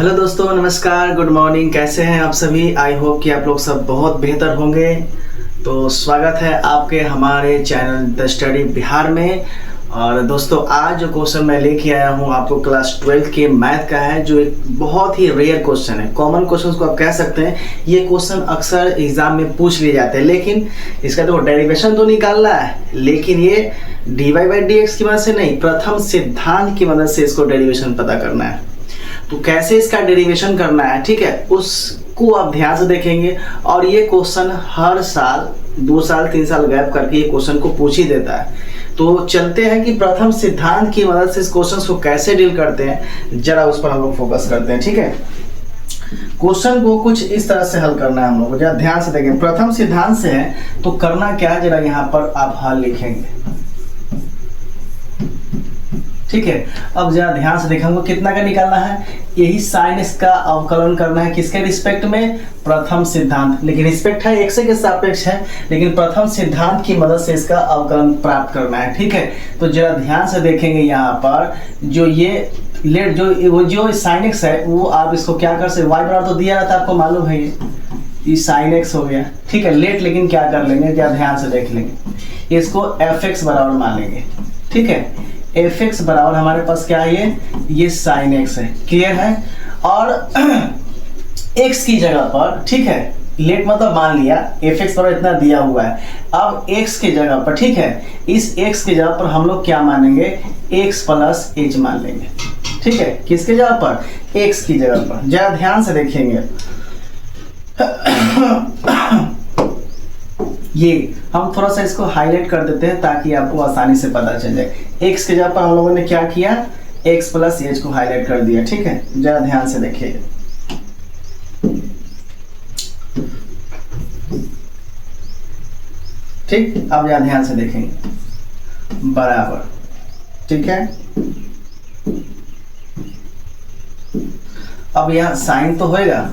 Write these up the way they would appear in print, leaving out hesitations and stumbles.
Hello दोस्तों, नमस्कार, good morning. कैसे हैं आप सभी? आई होप कि आप लोग सब बहुत बेहतर होंगे। तो स्वागत है आपके हमारे चैनल द स्टडी बिहार में। और दोस्तों, आज जो क्वेश्चन मैं लेके आया हूँ आपको क्लास 12 के मैथ का है, जो एक बहुत ही रेयर क्वेश्चन है। कॉमन क्वेश्चन को आप कह सकते हैं। ये क्वेश्चन अक्सर एग्जाम में पूछ लिए जाते हैं, लेकिन इसका तो डेरिवेशन तो निकालना है, लेकिन ये dy बाई dx की मदद से नहीं, प्रथम सिद्धांत की मदद से इसको डेरिवेशन पता करना है। तो कैसे इसका डेरिवेशन करना है, ठीक है, उसको आप ध्यान से देखेंगे। और ये क्वेश्चन हर साल 2 साल 3 साल गैप करके ये क्वेश्चन को पूछ ही देता है। तो चलते हैं कि प्रथम सिद्धांत की मदद से इस क्वेश्चन को कैसे डील करते हैं, जरा उस पर हम लोग फोकस करते हैं। ठीक है, क्वेश्चन को कुछ इस तरह से हल करना है हम लोग को। जरा ध्यान से देखें, प्रथम सिद्धांत से है तो करना क्या है, जरा यहाँ पर आप हल लिखेंगे। ठीक है, अब जरा ध्यान से देखें, हमको कितना का निकालना है। यही साइन इसका अवकलन करना है, किसके रिस्पेक्ट में? प्रथम सिद्धांत। लेकिन रिस्पेक्ट है x के सापेक्ष है, लेकिन प्रथम सिद्धांत की मदद से इसका अवकलन प्राप्त करना है। ठीक है, तो जरा ध्यान से देखेंगे यहाँ पर जो ये लेट जो साइन x है, वो आप इसको क्या कर सकते, y बराबर तो दिया रहता है, आपको मालूम है ये साइन x हो गया। ठीक है, लेट लेकिन क्या कर लेंगे, क्या ध्यान से देख लेंगे, इसको fx बराबर मान लेंगे। ठीक है, fx बराबर हमारे पास क्या है, ये साइन x है। क्लियर है? और x की जगह पर, ठीक है, लेट मतलब मान लिया fx बराबर इतना दिया हुआ है। अब x की जगह पर, ठीक है, इस x की जगह पर हम लोग क्या मानेंगे, x प्लस h मान लेंगे। ठीक है, किसके जगह पर? x की जगह पर। जरा ध्यान से देखेंगे, ये हम थोड़ा सा इसको हाईलाइट कर देते हैं ताकि आपको आसानी से पता चल जाए। x के जगह पर हम लोगों ने क्या किया, x प्लस एच को हाईलाइट कर दिया। ठीक है, जरा ध्यान से देखिए, ठीक, अब जरा ध्यान से देखेंगे, बराबर। ठीक है, अब यहाँ साइन तो होएगा,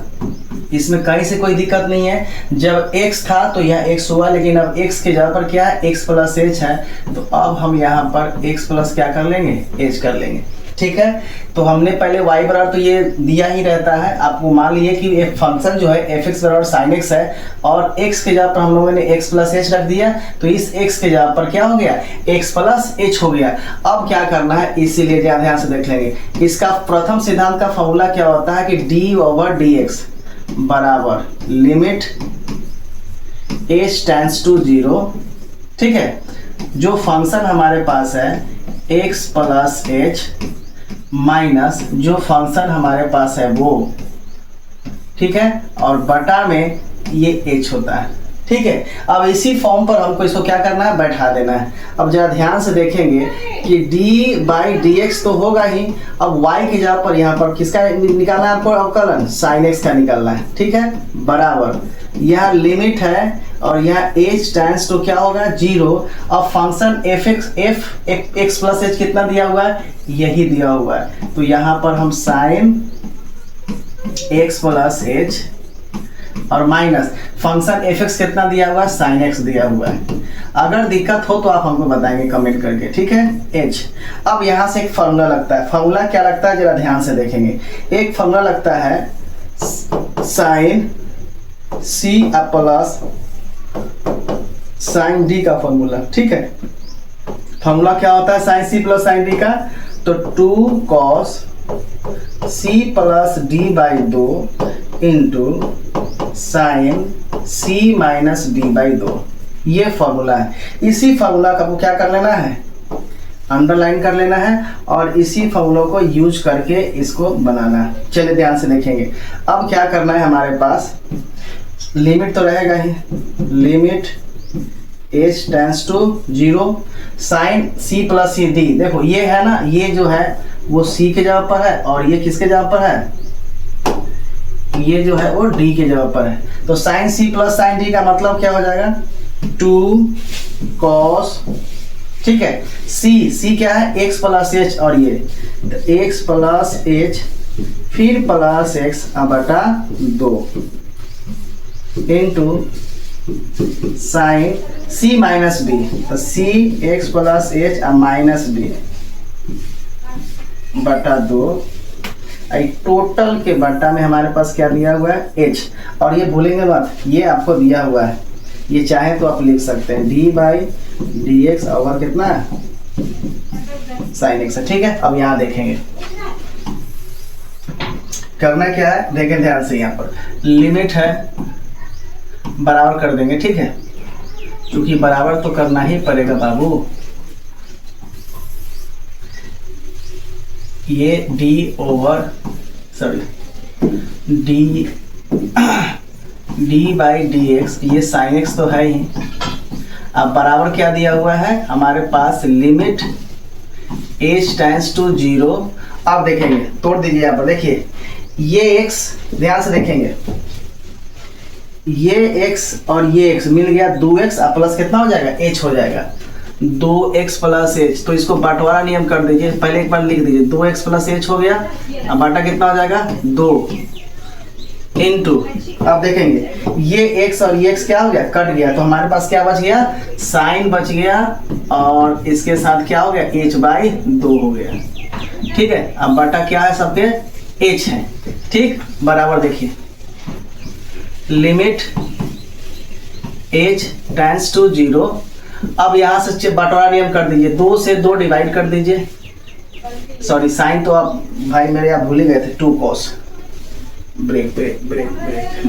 इसमें कहीं से कोई दिक्कत नहीं है। जब x था तो यह x हुआ, लेकिन अब x के जगह पर क्या है, x प्लस h है। तो अब हम यहाँ पर x प्लस क्या कर लेंगे, h कर लेंगे। ठीक है, तो हमने पहले y बराबर तो ये दिया ही रहता है, आपको मान लीजिए कि एक फंक्शन जो है fx बराबर sin x है, और x के जगह पर हम लोगों ने x प्लस h रख दिया, तो इस x के जगह पर क्या हो गया, x प्लस h हो गया। अब क्या करना है, इसीलिए ध्यान से देख लेंगे, इसका प्रथम सिद्धांत का फॉर्मूला क्या होता है कि d ओवर dx बराबर लिमिट h टेंड्स टू 0। ठीक है, जो फंक्शन हमारे पास है x प्लस h माइनस जो फंक्शन हमारे पास है वो, ठीक है, और बटा में ये h होता है। ठीक है, अब इसी फॉर्म पर हमको इसको क्या करना है, बैठा देना है। अब जरा ध्यान से देखेंगे कि d बाई dx तो होगा ही, अब y की जगह पर यहाँ पर किसका निकालना है आपको, अवकलन साइन x का निकालना है। ठीक है, बराबर यह लिमिट है और यह h टेंड्स टू क्या होगा, 0। अब फंक्शन x प्लस h कितना दिया हुआ है, यही दिया हुआ है। तो यहाँ पर हम साइन x प्लस h और माइनस फंक्शन fx कितना दिया हुआ है, साइन x दिया हुआ है। अगर दिक्कत हो तो आप हमको बताएंगे कमेंट करके। ठीक है, h। अब यहाँ से एक फॉर्मूला लगता है, फॉर्मूला क्या लगता है, जरा ध्यान से देखेंगे। एक फॉर्मूला लगता है sine c plus sign d का फॉर्मूला। ठीक है, फॉर्मूला क्या होता है sine c plus sign d का, तो 2 cos c plus d by 2 into sine c minus d by 2, ये फॉर्मूला है। इसी फॉर्मूला का क्या कर लेना है, अंडरलाइन कर लेना है, और इसी फॉर्मूला को यूज करके इसको बनाना है। चलिए ध्यान से देखेंगे, अब क्या करना है, हमारे पास लिमिट तो रहेगा ही, limit h tends to 0 sine c plus C d। देखो ये है ना, ये जो है वो c के जगह पर है, और ये किसके जगह पर है, ये जो है वो d के जगह पर है। तो sine c plus sign d का मतलब क्या हो जाएगा, 2 cos, ठीक है, c क्या है, x प्लस h, और ये तो x प्लस h फिर प्लस x बटा 2 into sine c minus d, तो c x plus h minus d बटा 2 टोटल के बट्टा में हमारे पास क्या दिया हुआ है, एच। और ये भूलेंगे मत, ये आपको दिया हुआ है, ये चाहे तो आप लिख सकते हैं D by D x over कितना है, साइन एक्स है। ठीक है, अब यहाँ देखेंगे करना क्या है, देखें ध्यान से, यहाँ पर लिमिट है, बराबर कर देंगे। ठीक है, क्योंकि बराबर तो करना ही पड़ेगा बाबू। ये d over sorry d by D x, ये साइन एक्स तो है ही। अब बराबर क्या दिया हुआ है हमारे पास, लिमिट h टेंड्स टू 0। अब देखेंगे, तोड़ दीजिए यहाँ पर, देखिए ये x, ध्यान से देखेंगे, ये x और ये x मिल गया 2x, अब प्लस कितना हो जाएगा, h हो जाएगा, 2x प्लस h। तो इसको बंटवारा नियम कर दीजिए, पहले एक बार लिख दीजिए, 2x प्लस h हो गया। अब बाटा कितना हो जाएगा, 2 इंटू, अब देखेंगे ये x और ये x क्या हो गया, कट गया, तो हमारे पास क्या बच गया, साइन बच गया, और इसके साथ क्या हो गया, h बाई 2 हो गया। ठीक है, अब बाटा क्या है, सबके h है। ठीक, बराबर देखिए, लिमिट h टेंड्स टू 0। अब यहाँ से बंटवारा नियम कर दीजिए, 2 से 2 डिवाइड कर दीजिए, सॉरी साइन तो आप भाई मेरे आप भूल ही गए थे, 2 cos, break break break break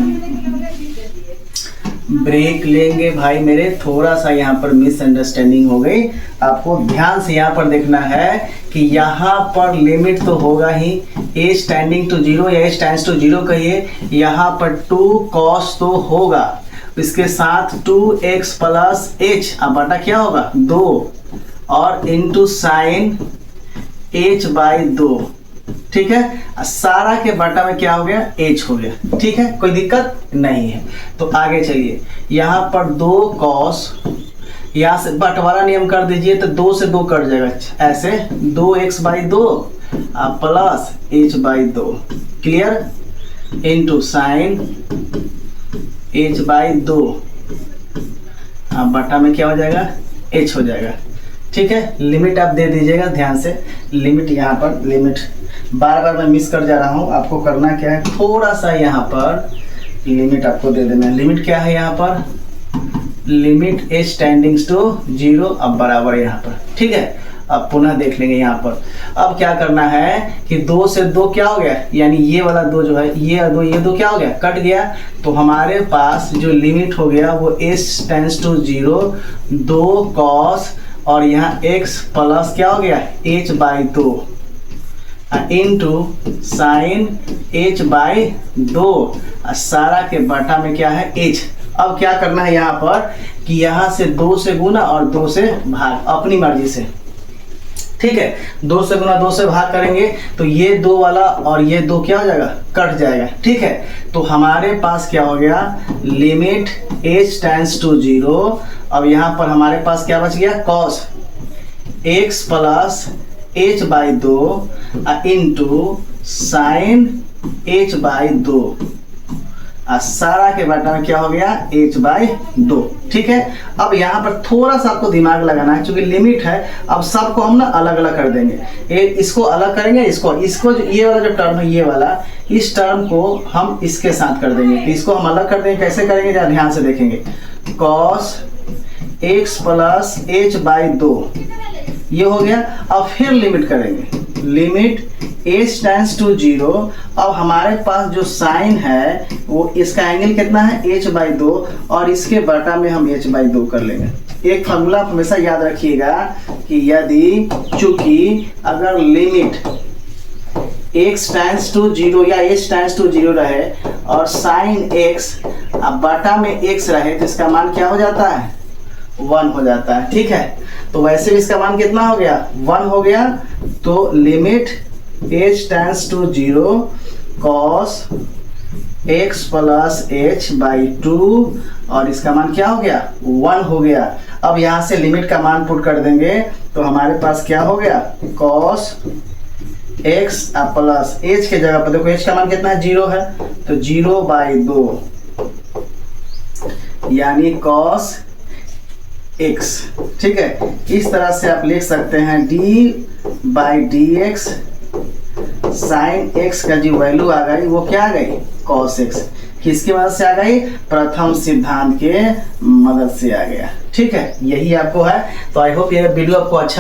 break लेंगे भाई मेरे, थोड़ा सा यहाँ पर मिसअंडरस्टैंडिंग हो गई। आपको ध्यान से यहाँ पर देखना है कि यहाँ पर लिमिट तो होगा ही, h टेंडिंग टू 0 या h टेंड्स टू 0 कहिए, यहाँ पर 2 cos तो होगा, इसके साथ 2x प्लस h, अब बटा क्या होगा 2, और इंटू साइन h बाई 2। ठीक है, सारा के बटा में क्या हो गया, h हो गया। ठीक है, कोई दिक्कत नहीं है। तो आगे चलिए, यहाँ पर 2 cos, यहाँ से बंटवारा नियम कर दीजिए, तो 2 से 2 कट जाएगा, ऐसे 2x by 2 plus h by 2, clear, into sine h by 2, अब बटा में क्या हो जाएगा, h हो जाएगा। ठीक है, लिमिट आप दे दीजिएगा ध्यान से, लिमिट यहाँ पर, लिमिट बार बार मैं मिस कर जा रहा हूँ, आपको करना क्या है, थोड़ा सा यहाँ पर लिमिट आपको दे देना है। लिमिट क्या है यहाँ पर, लिमिट h टेंडिंग्स टू 0, अब बराबर यहाँ पर। ठीक है, अब पुनः देख लेंगे यहाँ पर। अब क्या करना है कि 2 से 2 क्या हो गया, यानी ये वाला 2 जो है, ये 2 क्या हो गया, कट गया, तो हमारे पास जो लिमिट हो गया वो h टेंड्स टू 0, 2 cos, और यहाँ x प्लस क्या हो गया, h by 2 into sign h by 2, सारा के बटा में क्या है, h। अब क्या करना है यहाँ पर कि यहाँ से 2 से गुना और 2 से भाग, अपनी मर्जी से। ठीक है, 2 से गुना 2 से भाग करेंगे तो ये 2 वाला और ये 2 क्या हो जाएगा, कट जाएगा। ठीक है, तो हमारे पास क्या हो गया, लिमिट h टेंड्स टू 0। अब यहाँ पर हमारे पास क्या बच गया, cos x plus h by 2 into sign h by 2, सारा के बटा में क्या हो गया, h बाई 2। ठीक है, अब यहाँ पर थोड़ा सा आपको दिमाग लगाना है, क्योंकि लिमिट है, अब सबको हम ना अलग अलग कर देंगे, इसको अलग करेंगे, इसको ये वाला जो टर्म है, ये वाला, इस टर्म को हम इसके साथ कर देंगे, तो इसको हम अलग कर देंगे। कैसे करेंगे, जरा ध्यान से देखेंगे, cos x plus h by 2, ये हो गया। अब फिर लिमिट करेंगे, लिमिट h टेंड्स टू 0। अब हमारे पास जो साइन है वो, इसका एंगल कितना है, h बाई 2, और इसके बटा में हम h बाई 2 कर लेंगे। एक फॉर्मूला हमेशा याद रखिएगा कि यदि, चूंकि अगर लिमिट x टेंड्स टू 0 या h टेंड्स टू 0 रहे और साइन x अब बटा में x रहे, तो इसका मान क्या हो जाता है, 1 हो जाता है। ठीक है, तो वैसे भी इसका मान कितना हो गया, 1 हो गया। तो limit h tends to 0 cos x plus h by 2, और इसका मान क्या हो गया, 1 हो गया। अब यहाँ से लिमिट का मान पुट कर देंगे, तो हमारे पास क्या हो गया, cos x प्लस h के जगह पर देखो h का मान कितना है, 0 है, तो 0 बाई 2, यानी cos x। ठीक है, इस तरह से आप लिख सकते हैं d by D x sine x का जो वैल्यू आ गई वो क्या आ गई, कॉस एक्स। किसकी मदद से आ गई, प्रथम सिद्धांत के मदद से आ गया। ठीक है, यही आपको है। तो आई होप ये वीडियो आपको अच्छा